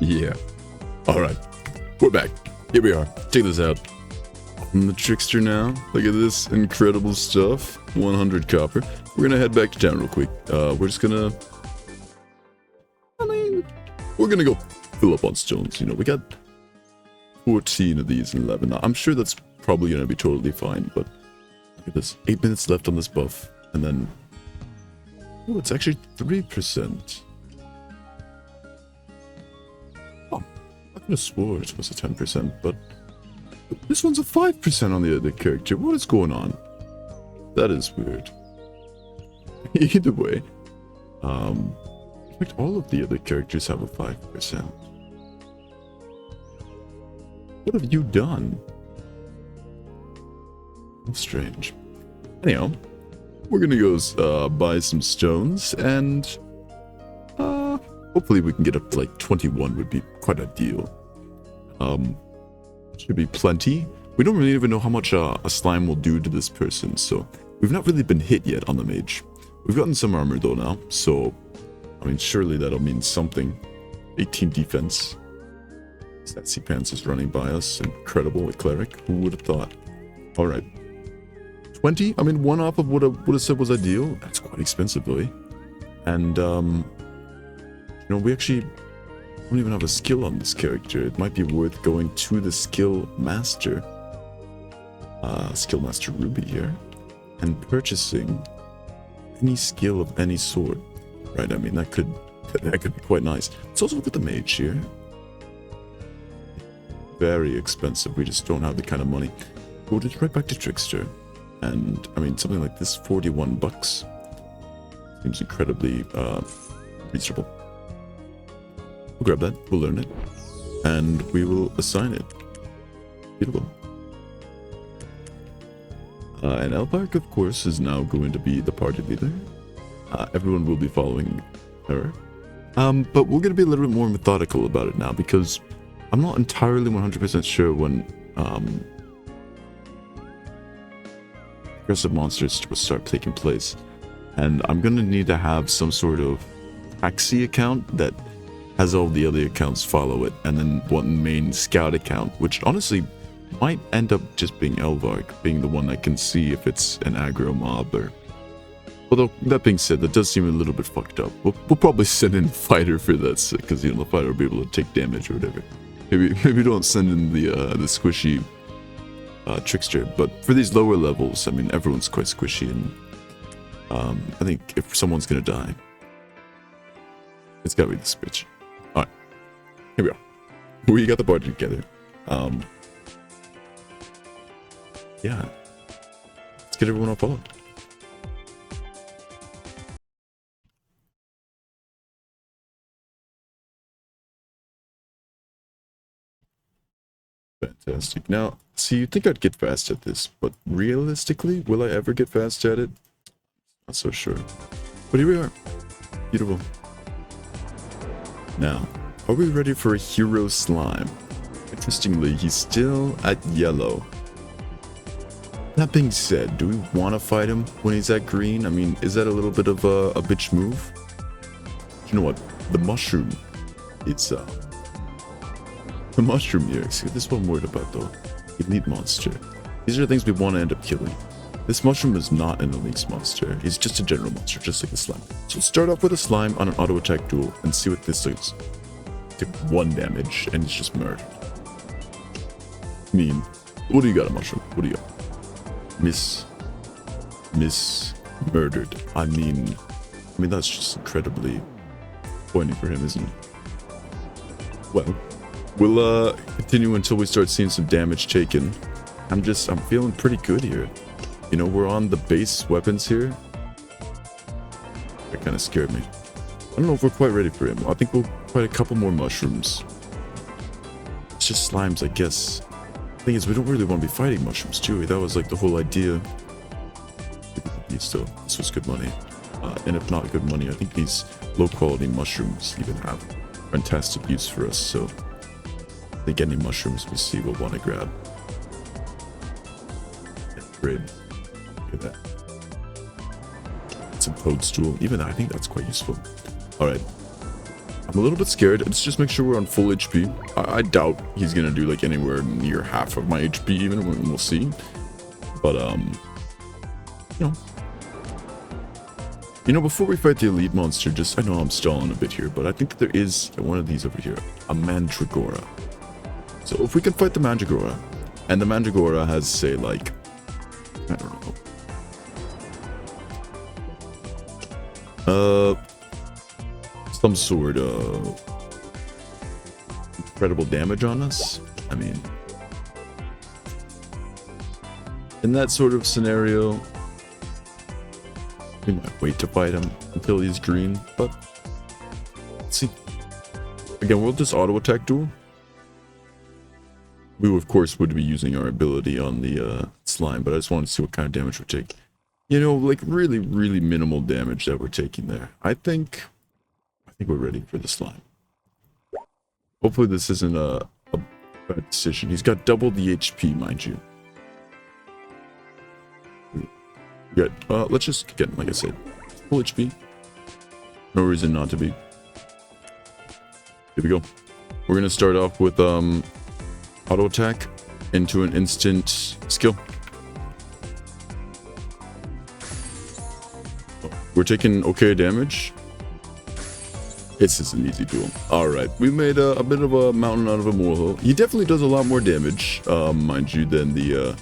Yeah. Alright. We're back. Here we are. Check this out. I'm the trickster now. Look at this incredible stuff. 100 copper. We're gonna head back to town real quick. We're just gonna... we're gonna go fill up on stones. You know, we got 14 of these and 11. I'm sure that's probably gonna be totally fine, but... look at this. 8 minutes left on this buff. And then... oh, it's actually 3%. Oh, I could have swore it was a 10%, but... this one's a 5% on the other character. What is going on? That is weird. Either way, in fact, all of the other characters have a 5%. What have you done? How strange. Anyhow, we're gonna go buy some stones, and hopefully we can get up to like 21 would be quite ideal. Should be plenty. We don't really even know how much a slime will do to this person, so we've not really been hit yet on the mage. We've gotten some armor though now, so I mean surely that'll mean something. 18 defense. Sassy Pants is running by us. Incredible, a cleric. Who would have thought? Alright. 20? I mean, one off of what I would have said was ideal. That's quite expensive though, eh? And you know, we actually don't even have a skill on this character. It might be worth going to the skill master Ruby here and purchasing any skill of any sort, right? I mean, that could be quite nice. Let's also look at the mage here. Very expensive. We just don't have the kind of money. Go just right back to trickster, and I mean something like this, 41 bucks seems incredibly reasonable. We'll grab that, we'll learn it, and we will assign it. Beautiful. And Elvark, of course, is now going to be the party leader. Everyone will be following her. But we're going to be a little bit more methodical about it now, because I'm not entirely 100% sure when aggressive monsters will start taking place. And I'm going to need to have some sort of taxi account that has all the other accounts follow it, and then one main scout account, which honestly might end up just being Elvark, being the one that can see if it's an aggro mob or... although, that being said, that does seem a little bit fucked up. We'll probably send in a fighter for that, because, you know, the fighter will be able to take damage or whatever. Maybe don't send in the squishy trickster, but for these lower levels, I mean, everyone's quite squishy, and I think if someone's gonna die, it's gotta be this bitch. Alright, here we are. We got the party together. Yeah. Let's get everyone all followed. Fantastic. Now, see, you'd think I'd get fast at this, but realistically, will I ever get fast at it? Not so sure. But here we are. Beautiful. Now, are we ready for a hero slime? Interestingly, he's still at yellow. That being said, do we want to fight him when he's at green? I mean, is that a little bit of a bitch move? You know what? The mushroom. It's the mushroom here. See, this is what I'm worried about though. Elite monster. These are the things we want to end up killing. This mushroom is not an elite monster. He's just a general monster, just like the slime. So let's start off with a slime on an auto attack duel and see what this does. Took 1 damage and it's just murdered. Mean. What do you got, a mushroom? What do you got? Murdered. I mean that's just incredibly pointing for him, isn't it? Well, we'll continue until we start seeing some damage taken. I'm feeling pretty good here. You know, we're on the base weapons here. That kind of scared me. I don't know if we're quite ready for him. I think we'll fight a couple more mushrooms. It's just slimes, I guess. The thing is, we don't really want to be fighting mushrooms, do we? That was like the whole idea. Still, this was good money. And if not good money, I think these low-quality mushrooms even have fantastic use for us, so I think any mushrooms we see we'll want to grab. Great. Look at that. Some toadstool. Even I think that's quite useful. Alright. I'm a little bit scared. Let's just make sure we're on full HP. I doubt he's gonna do like anywhere near half of my HP even. We'll see. But you know, before we fight the elite monster, just I know I'm stalling a bit here, but I think that there is one of these over here, a Mandragora. So if we can fight the Mandragora, and the Mandragora has say like, I don't know, some sort of incredible damage on us. I mean, in that sort of scenario, we might wait to fight him until he's green, but let's see. Again, we'll just auto attack duel. We of course would be using our ability on the slime, but I just wanted to see what kind of damage we take. You know, like really, really minimal damage that we're taking there. I think we're ready for the slime. Hopefully this isn't a bad decision. He's got double the HP, mind you. Good. Let's just get, like I said, full HP. No reason not to be. Here we go. We're gonna start off with auto attack into an instant skill. We're taking okay damage. It's just an easy duel. Alright, we made a bit of a mountain out of a molehill. He definitely does a lot more damage, mind you, than the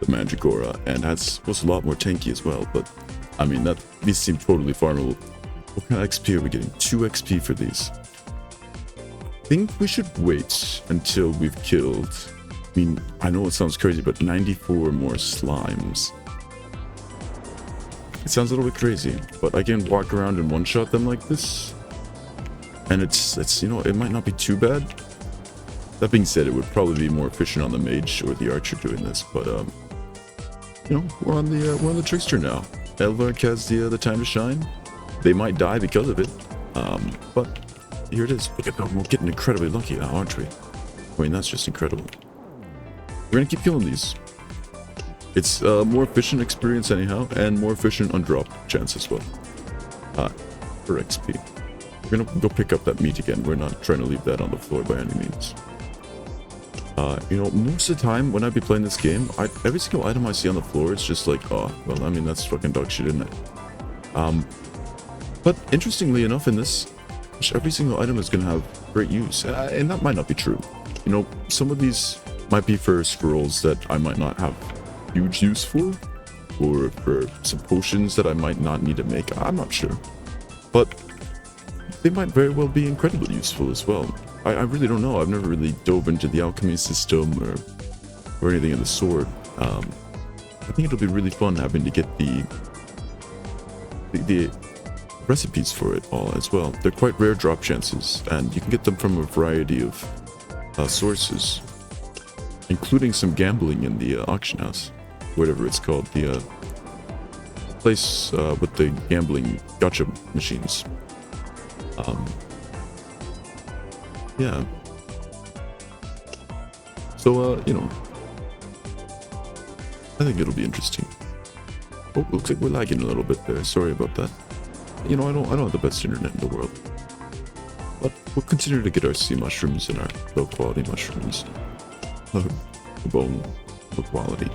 Mandragora, and was a lot more tanky as well, but I mean, these seem totally farmable. What kind of XP are we getting? 2 XP for these. I think we should wait until we've killed, I mean, I know it sounds crazy, but 94 more slimes. It sounds a little bit crazy, but I can walk around and one-shot them like this, and it's you know, it might not be too bad. That being said, it would probably be more efficient on the mage or the archer doing this, but you know, we're on the trickster now. Elvark has the time to shine. They might die because of it, but here it is. Look at that, we're getting incredibly lucky now, aren't we? I mean, that's just incredible. We're gonna keep killing these. It's more efficient experience anyhow, and more efficient on drop chance as well. For XP. We're gonna go pick up that meat again. We're not trying to leave that on the floor by any means. You know, most of the time when I be playing this game, every single item I see on the floor, it's just like, oh, well, I mean, that's fucking dog shit, isn't it? But interestingly enough, in this, every single item is gonna have great use, and that might not be true. You know, some of these might be for scrolls that I might not have huge use for, or for some potions that I might not need to make. I'm not sure, but they might very well be incredibly useful as well. I really don't know. I've never really dove into the alchemy system or anything of the sort. I think it'll be really fun having to get the recipes for it all as well. They're quite rare drop chances, and you can get them from a variety of sources, including some gambling in the auction house, whatever it's called, the place with the gambling gacha machines. Yeah. So, you know, I think it'll be interesting. Oh, looks like we're lagging a little bit there. Sorry about that. You know, I don't have the best internet in the world, but we'll continue to get our sea mushrooms and our low quality mushrooms. Bone low quality.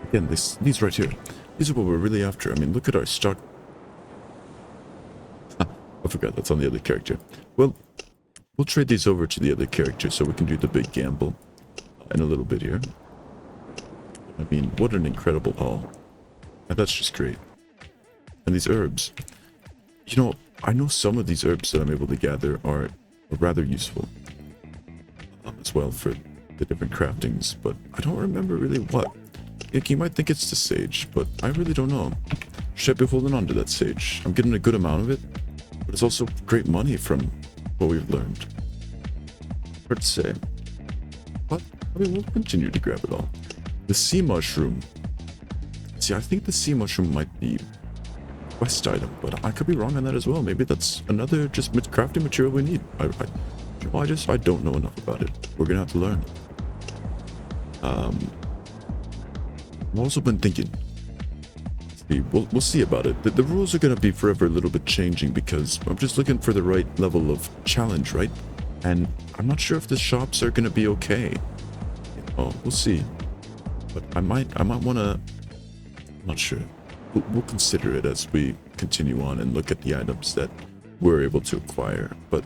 Again, these right here. These are what we're really after. I mean, look at our stock. I forgot that's on the other character. Well, we'll trade these over to the other character so we can do the big gamble in a little bit here. I mean, what an incredible haul. And that's just great. And these herbs. You know, I know some of these herbs that I'm able to gather are rather useful as well for the different craftings, but I don't remember really what. Like, you might think it's the sage, but I really don't know. Should I be holding on to that sage? I'm getting a good amount of it, but it's also great money from what we've learned. Hard to say. But, I mean, we'll continue to grab it all. The sea mushroom. See, I think the sea mushroom might be a quest item, but I could be wrong on that as well. Maybe that's another just crafting material we need. I don't know enough about it. We're gonna have to learn. I've also been thinking, We'll see about it. The rules are gonna be forever a little bit changing because I'm just looking for the right level of challenge, right? And I'm not sure if the shops are gonna be okay. Oh, we'll see. But I might wanna. I'm not sure. We'll consider it as we continue on and look at the items that we're able to acquire. But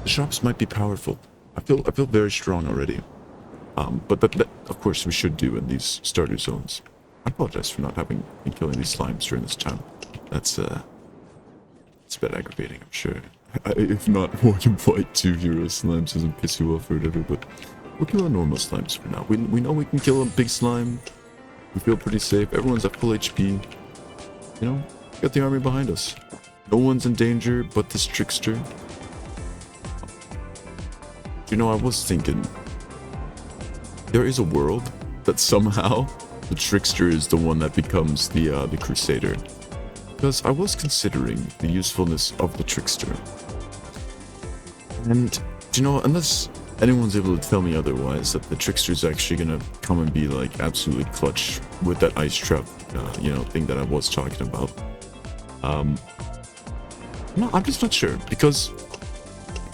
the shops might be powerful. I feel very strong already. But that of course we should do in these starter zones. I apologize for not having been killing these slimes during this time. It's a bit aggravating, I'm sure. If not, more than fight 2 hero slimes doesn't piss you off or whatever, but we'll kill normal slimes for now. We know we can kill a big slime. We feel pretty safe. Everyone's at full HP. You know, got the army behind us. No one's in danger but this trickster. You know, I was thinking, there is a world that somehow the trickster is the one that becomes the crusader. Because I was considering the usefulness of the trickster. And, you know, unless anyone's able to tell me otherwise, that the trickster is actually gonna come and be like absolutely clutch with that ice trap, you know, thing that I was talking about. No, I'm just not sure, because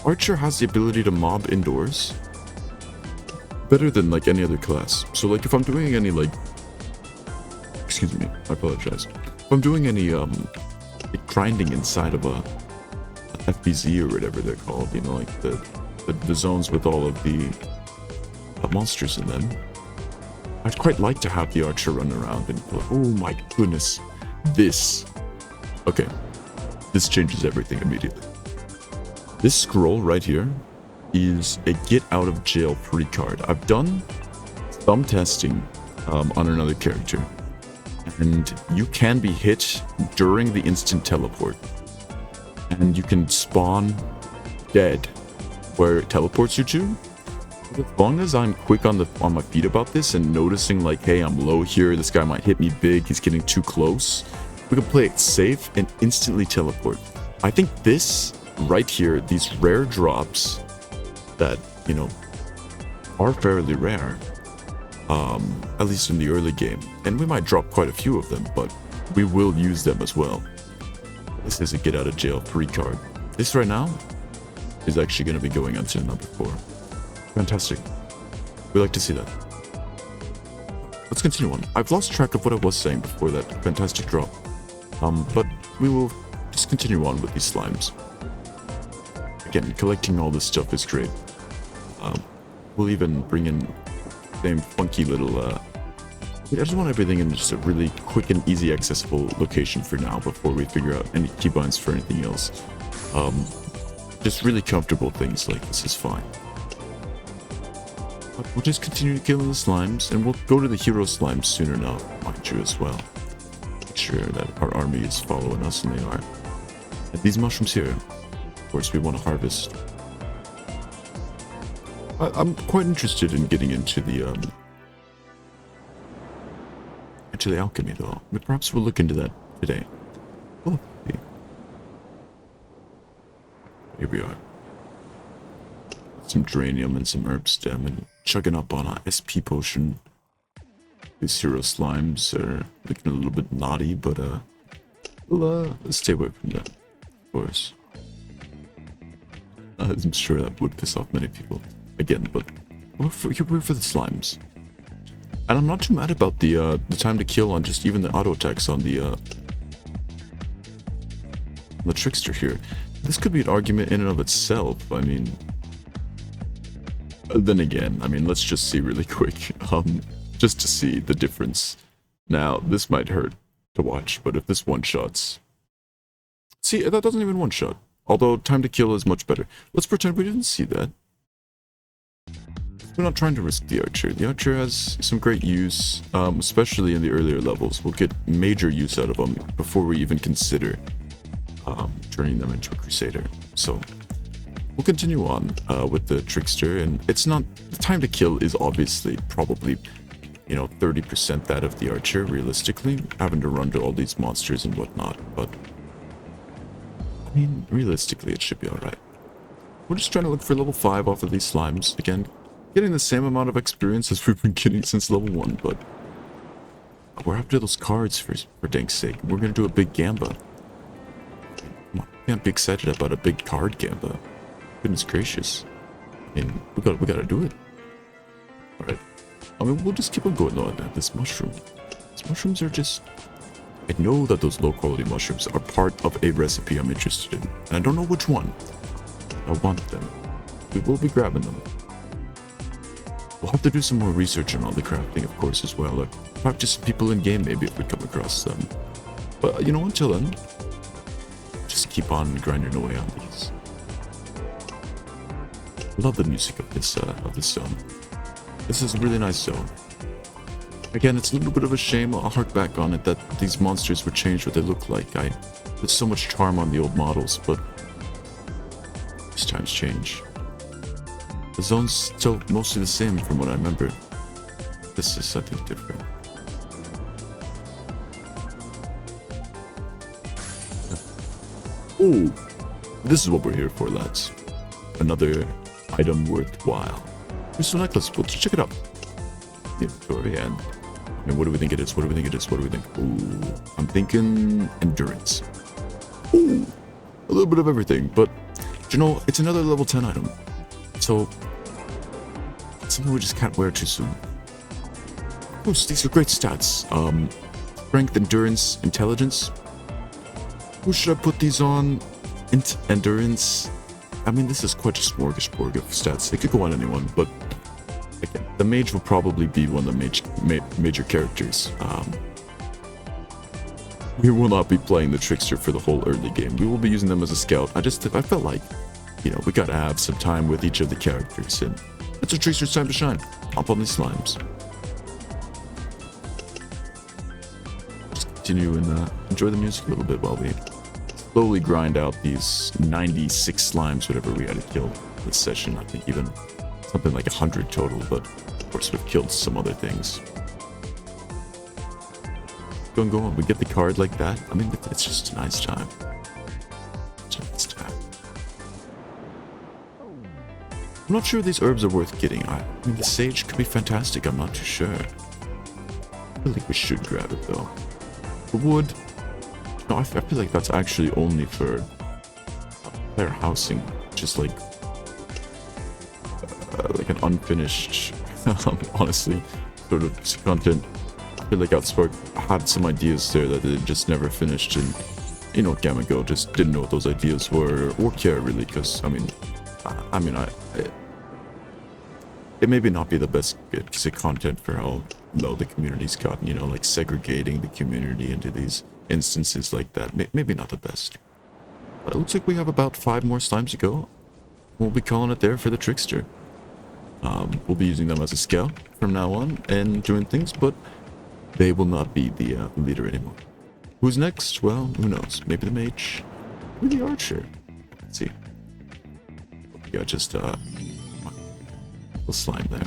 Archer has the ability to mob indoors better than like any other class. So like if I'm doing any like, excuse me, I apologize. If I'm doing any like grinding inside of a FBZ or whatever they're called, you know, like the zones with all of the monsters in them, I'd quite like to have the Archer run around and go, oh my goodness, this. Okay, this changes everything immediately. This scroll right here is a get out of jail free card. I've done some testing on another character, and you can be hit during the instant teleport, and you can spawn dead where it teleports you to. As long as I'm quick on my feet about this and noticing like, hey, I'm low here, this guy might hit me big, he's getting too close, we can play it safe and instantly teleport. I think this right here, these rare drops that, you know, are fairly rare, at least in the early game, and we might drop quite a few of them, but we will use them as well. This is a get out of jail free card. This right now is actually going to be going on to number 4. Fantastic. We like to see that. Let's continue on. I've lost track of what I was saying before that fantastic drop, but we will just continue on with these slimes. Again, collecting all this stuff is great. We'll even bring in same funky little, I just want everything in just a really quick and easy accessible location for now before we figure out any keybinds for anything else. Just really comfortable things like this is fine. But we'll just continue killing the slimes, and we'll go to the hero slimes soon enough, mind you, as well. Make sure that our army is following us, and they are. And these mushrooms here, of course, we want to harvest. I'm quite interested in getting into the alchemy, though. But perhaps we'll look into that today. Oh, here we are. Some Dranium and some Herb Stem, and chugging up on a SP potion. These hero slimes are looking a little bit naughty, but we'll stay away from that, of course. I'm sure that would piss off many people. Again, but we're for the slimes. And I'm not too mad about the time to kill on just even the auto attacks on the trickster here. This could be an argument in and of itself. I mean, then again, I mean, let's just see really quick, just to see the difference. Now, this might hurt to watch, but if this one-shots... See, that doesn't even one-shot. Although, time to kill is much better. Let's pretend we didn't see that. We're not trying to risk the Archer. The Archer has some great use, especially in the earlier levels. We'll get major use out of them before we even consider turning them into a Crusader. So, we'll continue on with the Trickster, and it's not... The time to kill is obviously probably, you know, 30% that of the Archer, realistically, having to run to all these monsters and whatnot, but... I mean, realistically, it should be alright. We're just trying to look for level 5 off of these slimes. Again, getting the same amount of experience as we've been getting since level 1, but... We're after those cards for dank's sake. We're gonna do a big gamba. Come on, can't be excited about a big card gamba. Goodness gracious. I mean, we gotta do it. Alright. I mean, we'll just keep on going on this mushroom. These mushrooms are just... I know that those low quality mushrooms are part of a recipe I'm interested in. And I don't know which one. I want them. We will be grabbing them. We'll have to do some more research on all the crafting, of course, as well. Like, talk to some people in game, maybe, if we come across them. But, you know, until then, just keep on grinding away on these. I love the music of this zone. This is a really nice zone. Again, it's a little bit of a shame, I'll hark back on it, that these monsters would change what they look like. There's so much charm on the old models, but these times change. The zone's still mostly the same from what I remember. This is something different. Oh, this is what we're here for, lads. Another item worthwhile. Crystal necklace, let's check it out. Inventory, and I mean, what do we think it is? What do we think it is? What do we think? Ooh, I'm thinking endurance. Ooh, a little bit of everything, but you know, it's another level 10 item. So, it's something we just can't wear too soon. Of course, these are great stats. Strength, endurance, intelligence. Who should I put these on? Endurance. I mean, this is quite a smorgasbord of stats. It could go on anyone, but again, the mage will probably be one of the major characters. We will not be playing the trickster for the whole early game. We will be using them as a scout. I felt like, you know, we gotta have some time with each of the characters, and it's a trickster's time to shine. Hop on these slimes. Just continue and enjoy the music a little bit while we slowly grind out these 96 slimes, whatever we had to kill this session. I think even something like 100 total, but of course we've killed some other things. Go on. We get the card like that. I mean, it's just a nice time. It's a nice time. I'm not sure these herbs are worth getting. I mean, the sage could be fantastic. I'm not too sure. I feel like we should grab it though. The wood. No, I feel like that's actually only for player housing, just like an unfinished, honestly, sort of content. I feel like Outspark had some ideas there that it just never finished, and you know, Gamma Go just didn't know what those ideas were or care really, because it maybe not be the best piece of content for how low the community's gotten, you know, like segregating the community into these instances like that. Maybe not the best. But it looks like we have about 5 more slimes to go. We'll be calling it there for the trickster. We'll be using them as a scout from now on and doing things, but they will not be the leader anymore. Who's next? Well, who knows? Maybe the mage, maybe the archer. Let's see. We got just a slime there.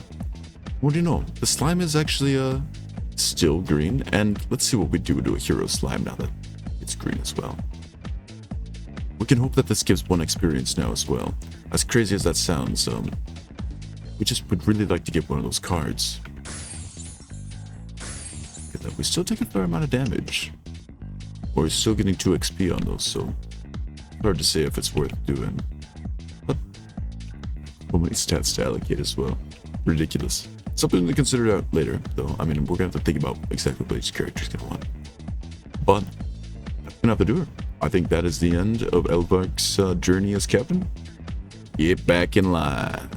What do you know? The slime is actually still green, and let's see what we do to a hero slime now that it's green as well. We can hope that this gives 1 experience now as well. As crazy as that sounds, we just would really like to get one of those cards. We still take a fair amount of damage. We're still getting 2 XP on those, so hard to say if it's worth doing. But so many stats to allocate as well. Ridiculous. Something to consider out later, though. I mean, we're gonna have to think about exactly what each character's gonna want. But that's gonna have to do it. I think that is the end of Elvark's journey as captain. Get back in line.